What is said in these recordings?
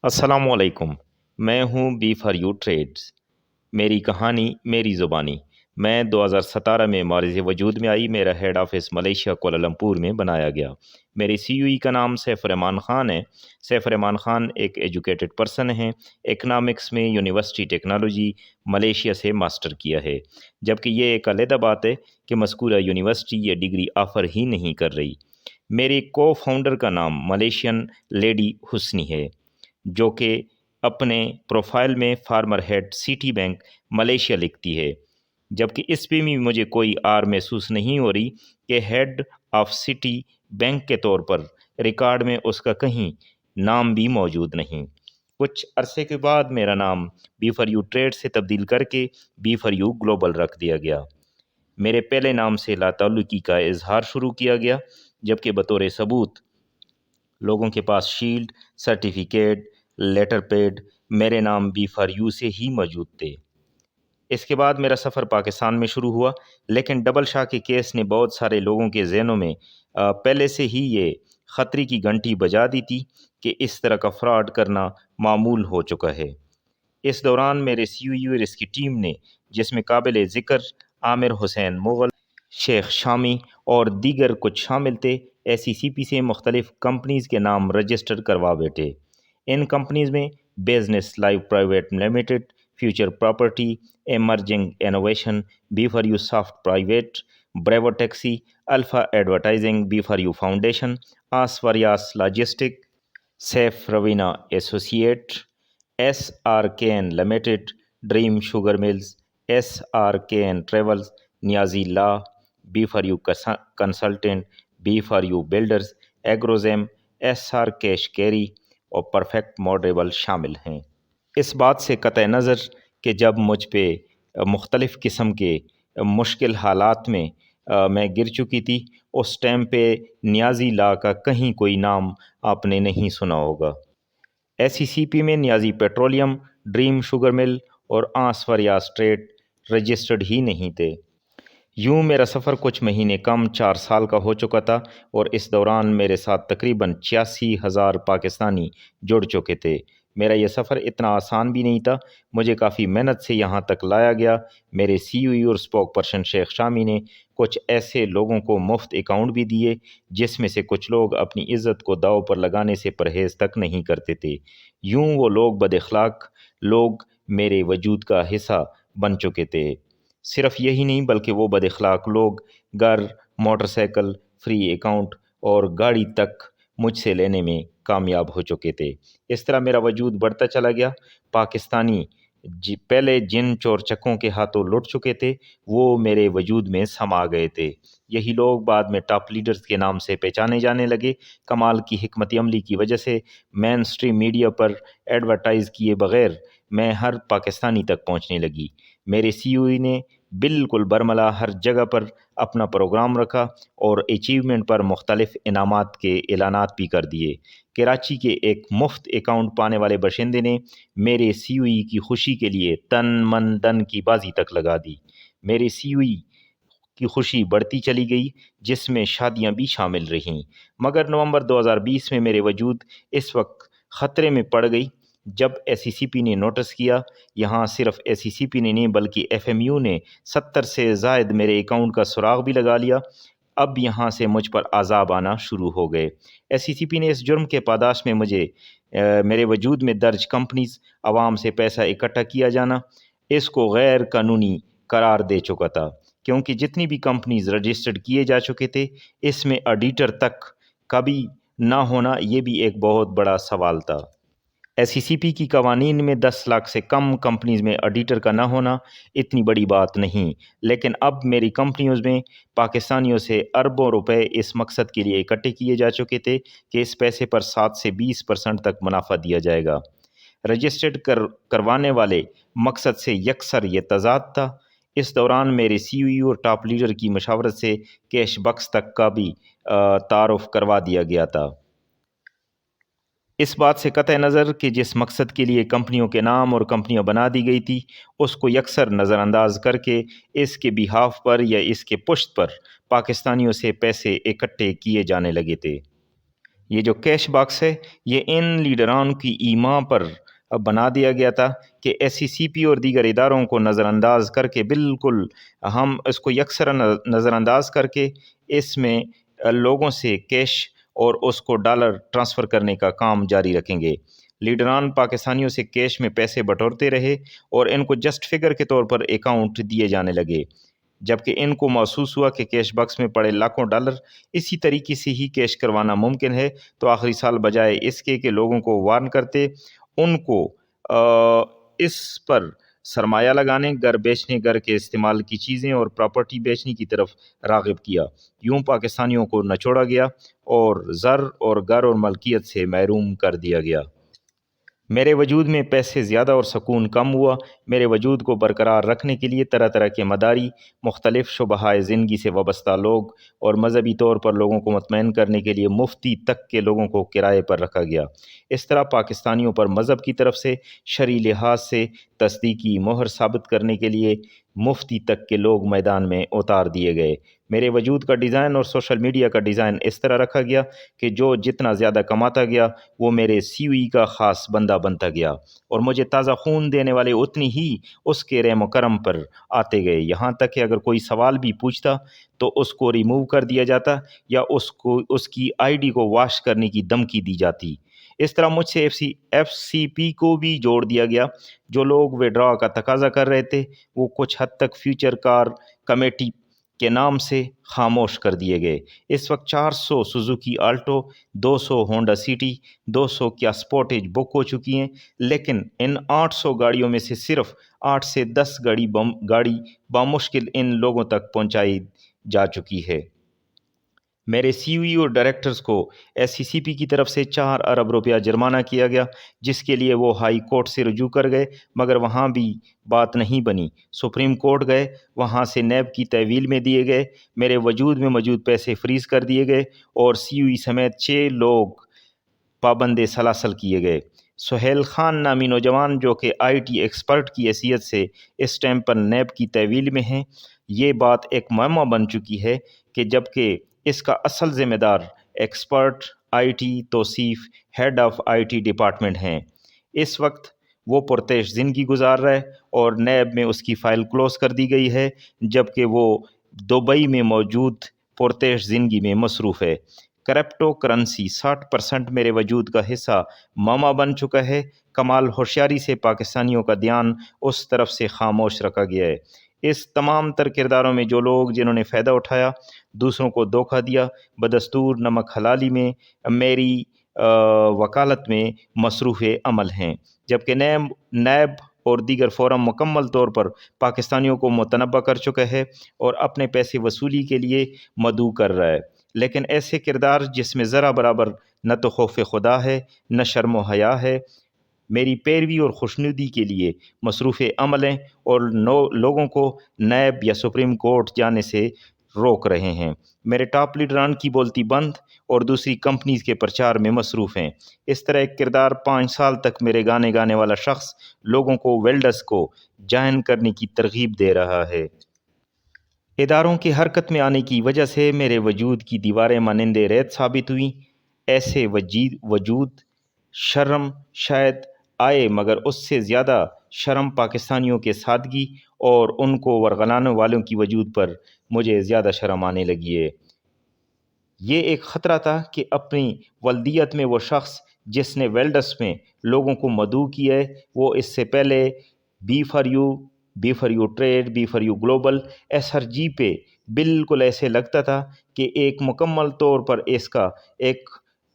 السلام علیکم۔ میں ہوں بی فار یو ٹریڈز۔ میری کہانی میری زبانی۔ میں 2017 میں معرض وجود میں آئی۔ میرا ہیڈ آفس ملیشیا کوالالمپور میں بنایا گیا۔ میرے سی او ای کا نام سیف الرحمان خان ہے۔ سیف الرحمان خان ایک ایجوکیٹڈ پرسن ہیں۔ اکنامکس میں یونیورسٹی ٹیکنالوجی ملیشیا سے ماسٹر کیا ہے، جبکہ یہ ایک علیحدہ بات ہے کہ مذکورہ یونیورسٹی یہ ڈگری آفر ہی نہیں کر رہی۔ میرے کو فاؤنڈر کا نام ملیشین لیڈی حسنی ہے، جو کہ اپنے پروفائل میں former head Citibank Malaysia لکھتی ہے، جبکہ اس پہ بھی مجھے کوئی آر محسوس نہیں ہو رہی کہ ہیڈ آف سٹی بینک کے طور پر ریکارڈ میں اس کا کہیں نام بھی موجود نہیں۔ کچھ عرصے کے بعد میرا نام بی فار یو ٹریڈ سے تبدیل کر کے بی فار یو گلوبل رکھ دیا گیا۔ میرے پہلے نام سے لا تعلقی کا اظہار شروع کیا گیا، جبکہ بطور ثبوت لوگوں کے پاس شیلڈ، سرٹیفکیٹ، لیٹر پیڈ میرے نام بی فار یو سے ہی موجود تھے۔ اس کے بعد میرا سفر پاکستان میں شروع ہوا، لیکن ڈبل شاہ کے کیس نے بہت سارے لوگوں کے ذہنوں میں پہلے سے ہی یہ خطرے کی گھنٹی بجا دی تھی کہ اس طرح کا فراڈ کرنا معمول ہو چکا ہے۔ اس دوران میرے سی او ای اور اس کی ٹیم نے، جس میں قابل ذکر عامر حسین مغل، شیخ شامی اور دیگر کچھ شامل تھے، ایس ای سی پی سے مختلف کمپنیز کے نام رجسٹر کروا بیٹھے۔ ان کمپنیز میں business life private limited, future property, emerging innovation, B for U soft private, bravo taxi, alpha advertising, B for U foundation, آس وریاس لاجسٹک، سیف روینہ associate, S R K N limited, dream sugar mills, S R K N travels, Niazi law, B for U consultant, B for U builders, ایگروزیم، S R cash carry اور perfect ماڈریبل شامل ہیں۔ اس بات سے قطع نظر کہ جب مجھ پہ مختلف قسم کے مشکل حالات میں میں گر چکی تھی، اس ٹائم پہ نیازی لا کا کہیں کوئی نام آپ نے نہیں سنا ہوگا۔ ایس ای سی پی میں نیازی پیٹرولیم، ڈریم شوگر مل اور آنس وریاس ٹریڈ رجسٹرڈ ہی نہیں تھے۔ یوں میرا سفر کچھ مہینے کم 4 سال کا ہو چکا تھا، اور اس دوران میرے ساتھ تقریباً 86,000 پاکستانی جڑ چکے تھے۔ میرا یہ سفر اتنا آسان بھی نہیں تھا، مجھے کافی محنت سے یہاں تک لایا گیا۔ میرے سی او ای اور اسپوک پرسن شیخ شامی نے کچھ ایسے لوگوں کو مفت اکاؤنٹ بھی دیے، جس میں سے کچھ لوگ اپنی عزت کو داؤ پر لگانے سے پرہیز تک نہیں کرتے تھے۔ یوں وہ لوگ بد اخلاق لوگ میرے وجود کا حصہ بن چکے تھے۔ صرف یہی نہیں بلکہ وہ بد اخلاق لوگ گھر، موٹر سائیکل، فری اکاؤنٹ اور گاڑی تک مجھ سے لینے میں کامیاب ہو چکے تھے۔ اس طرح میرا وجود بڑھتا چلا گیا۔ پاکستانی پہلے جن چور چکوں کے ہاتھوں لٹ چکے تھے، وہ میرے وجود میں سما گئے تھے۔ یہی لوگ بعد میں ٹاپ لیڈرز کے نام سے پہچانے جانے لگے۔ کمال کی حکمت عملی کی وجہ سے مین سٹریم میڈیا پر ایڈورٹائز کیے بغیر میں ہر پاکستانی تک پہنچنے لگی۔ میرے سی او ای نے بالکل برملا ہر جگہ پر اپنا پروگرام رکھا اور اچیومنٹ پر مختلف انعامات کے اعلانات بھی کر دیے۔ کراچی کے ایک مفت اکاؤنٹ پانے والے باشندے نے میرے سی او ای کی خوشی کے لیے تن من دن کی بازی تک لگا دی۔ میرے سی او ای کی خوشی بڑھتی چلی گئی، جس میں شادیاں بھی شامل رہیں، مگر نومبر 2020 میں میرے وجود اس وقت خطرے میں پڑ گئی جب ایس ای سی پی نے نوٹس کیا۔ یہاں صرف ایس ای سی پی نے نہیں بلکہ ایف ایم یو نے 70 سے زائد میرے اکاؤنٹ کا سراغ بھی لگا لیا۔ اب یہاں سے مجھ پر عذاب آنا شروع ہو گئے۔ ایس ای سی پی نے اس جرم کے پاداش میں مجھے میرے وجود میں درج کمپنیز، عوام سے پیسہ اکٹھا کیا جانا، اس کو غیر قانونی قرار دے چکا تھا، کیونکہ جتنی بھی کمپنیز رجسٹرڈ کیے جا چکے تھے، اس میں آڈیٹر تک کبھی نہ ہونا یہ بھی ایک بہت بڑا سوال تھا۔ ایس ای سی پی کی قوانین میں 10 لاکھ سے کم کمپنیز میں آڈیٹر کا نہ ہونا اتنی بڑی بات نہیں، لیکن اب میری کمپنیوں میں پاکستانیوں سے اربوں روپے اس مقصد کے لیے اکٹھے کیے جا چکے تھے کہ اس پیسے پر 7 سے 20% تک منافع دیا جائے گا۔ رجسٹرڈ کروانے والے مقصد سے یکسر یہ تضاد تھا۔ اس دوران میرے سی او ای اور ٹاپ لیڈر کی مشاورت سے کیش بکس تک کا بھی تعارف کروا دیا گیا تھا۔ اس بات سے قطع نظر کہ جس مقصد کے لیے کمپنیوں کے نام اور کمپنیاں بنا دی گئی تھی، اس کو یکسر نظر انداز کر کے اس کے بیہاف پر یا اس کے پشت پر پاکستانیوں سے پیسے اکٹھے کیے جانے لگے تھے۔ یہ جو کیش باکس ہے یہ ان لیڈران کی ایما پر بنا دیا گیا تھا کہ ایس سی سی پی اور دیگر اداروں کو نظر انداز کر کے بالکل ہم اس کو یکسر نظر انداز کر کے اس میں لوگوں سے کیش اور اس کو ڈالر ٹرانسفر کرنے کا کام جاری رکھیں گے۔ لیڈران پاکستانیوں سے کیش میں پیسے بٹورتے رہے اور ان کو جسٹ فگر کے طور پر اکاؤنٹ دیے جانے لگے، جبکہ ان کو محسوس ہوا کہ کیش باکس میں پڑے لاکھوں ڈالر اسی طریقے سے ہی کیش کروانا ممکن ہے، تو آخری سال بجائے اس کے کہ لوگوں کو وارن کرتے، ان کو اس پر سرمایہ لگانے، گھر بیچنے، گھر کے استعمال کی چیزیں اور پراپرٹی بیچنے کی طرف راغب کیا۔ یوں پاکستانیوں کو نچوڑا گیا اور زر اور گھر اور ملکیت سے محروم کر دیا گیا۔ میرے وجود میں پیسے زیادہ اور سکون کم ہوا۔ میرے وجود کو برقرار رکھنے کے لیے طرح طرح کے مداری، مختلف شعبۂ زندگی سے وابستہ لوگ اور مذہبی طور پر لوگوں کو مطمئن کرنے کے لیے مفتی تک کے لوگوں کو کرائے پر رکھا گیا۔ اس طرح پاکستانیوں پر مذہب کی طرف سے شرعی لحاظ سے تصدیقی مہر ثابت کرنے کے لیے مفتی تک کے لوگ میدان میں اتار دیے گئے۔ میرے وجود کا ڈیزائن اور سوشل میڈیا کا ڈیزائن اس طرح رکھا گیا کہ جو جتنا زیادہ کماتا گیا وہ میرے سی او ای کا خاص بندہ بنتا گیا اور مجھے تازہ خون دینے والے اتنی ہی اس کے رحم و کرم پر آتے گئے، یہاں تک کہ اگر کوئی سوال بھی پوچھتا تو اس کو ریموو کر دیا جاتا یا اس کی آئی ڈی کو واش کرنے کی دھمکی دی جاتی۔ اس طرح مجھ سے ایف سی پی کو بھی جوڑ دیا گیا۔ جو لوگ وڈرا کا تقاضا کر رہے تھے وہ کچھ حد تک فیوچر کار کمیٹی کے نام سے خاموش کر دیے گئے۔ اس وقت 400 سوزوکی آلٹو، 200 ہونڈا سٹی، 200 کیا سپورٹیج بک ہو چکی ہیں، لیکن ان 800 گاڑیوں میں سے صرف 8 سے 10 گاڑی بامشکل ان لوگوں تک پہنچائی جا چکی ہے۔ میرے سی او ای اور ڈائریکٹرز کو ایس سی سی پی کی طرف سے 4 ارب روپیہ جرمانہ کیا گیا، جس کے لیے وہ ہائی کورٹ سے رجوع کر گئے، مگر وہاں بھی بات نہیں بنی۔ سپریم کورٹ گئے، وہاں سے نیب کی تحویل میں دیے گئے، میرے وجود میں موجود پیسے فریز کر دیے گئے اور سی او ای سمیت 6 لوگ پابند سلاسل کیے گئے۔ سہیل خان نامی نوجوان جو کہ آئی ٹی ایکسپرٹ کی حیثیت سے اس ٹائم پر نیب کی تحویل میں ہیں، یہ بات ایک معمہ بن چکی ہے کہ جبکہ اس کا اصل ذمہ دار expert I T Tauseef head of I T department ہیں، اس وقت وہ پرتعیش زندگی گزار رہا ہے اور نیب میں اس کی فائل کلوز کر دی گئی ہے، جبکہ وہ دبئی میں موجود پرتعیش زندگی میں مصروف ہے۔ کرپٹو کرنسی 60% میرے وجود کا حصہ معمہ بن چکا ہے۔ کمال ہوشیاری سے پاکستانیوں کا دھیان اس طرف سے خاموش رکھا گیا ہے۔ اس تمام تر کرداروں میں جو لوگ جنہوں نے فائدہ اٹھایا، دوسروں کو دھوکہ دیا، بدستور نمک حلالی میں میری وکالت میں مصروف عمل ہیں، جبکہ نیب اور دیگر فورم مکمل طور پر پاکستانیوں کو متنبہ کر چکا ہے اور اپنے پیسے وصولی کے لیے مدعو کر رہا ہے، لیکن ایسے کردار جس میں ذرا برابر نہ تو خوف خدا ہے نہ شرم و حیا ہے، میری پیروی اور خوشنودی کے لیے مصروف عمل ہیں اور لوگوں کو نیب یا سپریم کورٹ جانے سے روک رہے ہیں۔ میرے ٹاپ لیڈران کی بولتی بند اور دوسری کمپنیز کے پرچار میں مصروف ہیں۔ اس طرح ایک کردار 5 سال تک میرے گانے گانے والا شخص لوگوں کو ویلڈرز کو جوائن کرنے کی ترغیب دے رہا ہے۔ اداروں کے حرکت میں آنے کی وجہ سے میرے وجود کی دیواریں مانند ریت ثابت ہوئیں۔ ایسے وجود شرم شاید آئے، مگر اس سے زیادہ شرم پاکستانیوں کے سادگی اور ان کو ورغلانے والوں کی وجود پر مجھے زیادہ شرم آنے لگی ہے۔ یہ ایک خطرہ تھا کہ اپنی ولدیت میں وہ شخص جس نے ویلڈس میں لوگوں کو مدعو کیا ہے، وہ اس سے پہلے B for U trade, B for U global, S R G پہ بالکل ایسے لگتا تھا کہ ایک مکمل طور پر اس کا ایک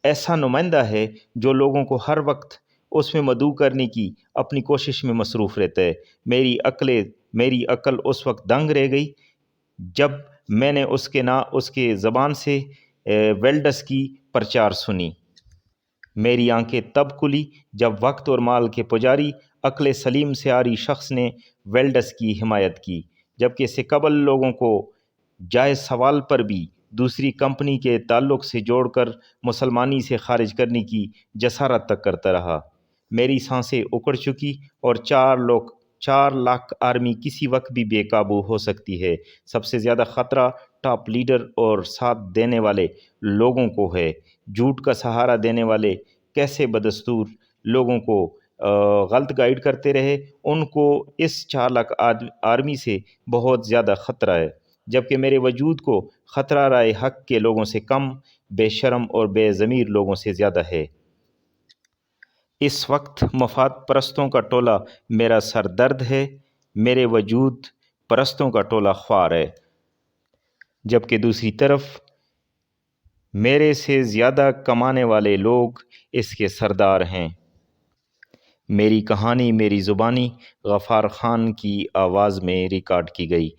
ایسا نمائندہ ہے جو لوگوں کو ہر وقت اس میں مدعو کرنے کی اپنی کوشش میں مصروف رہتا ہے۔ میری عقل اس وقت دنگ رہ گئی جب میں نے اس کے زبان سے ویلڈس کی پرچار سنی۔ میری آنکھیں تب کھلی جب وقت اور مال کے پجاری عقل سلیم سے عاری شخص نے ویلڈس کی حمایت کی، جبکہ اس سے قبل لوگوں کو جائز سوال پر بھی دوسری کمپنی کے تعلق سے جوڑ کر مسلمانی سے خارج کرنے کی جسارت تک کرتا رہا۔ میری سانسیں اکڑ چکی اور 4 لاکھ آرمی کسی وقت بھی بے قابو ہو سکتی ہے۔ سب سے زیادہ خطرہ ٹاپ لیڈر اور ساتھ دینے والے لوگوں کو ہے۔ جھوٹ کا سہارا دینے والے کیسے بدستور لوگوں کو غلط گائیڈ کرتے رہے، ان کو اس 4 لاکھ آرمی سے بہت زیادہ خطرہ ہے، جبکہ میرے وجود کو خطرہ رائے حق کے لوگوں سے کم، بے شرم اور بے ضمیر لوگوں سے زیادہ ہے۔ اس وقت مفاد پرستوں کا ٹولہ میرا سر درد ہے، میرے وجود پرستوں کا ٹولہ خوار ہے، جبکہ دوسری طرف میرے سے زیادہ کمانے والے لوگ اس کے سردار ہیں۔ میری کہانی میری زبانی غفار خان کی آواز میں ریکارڈ کی گئی۔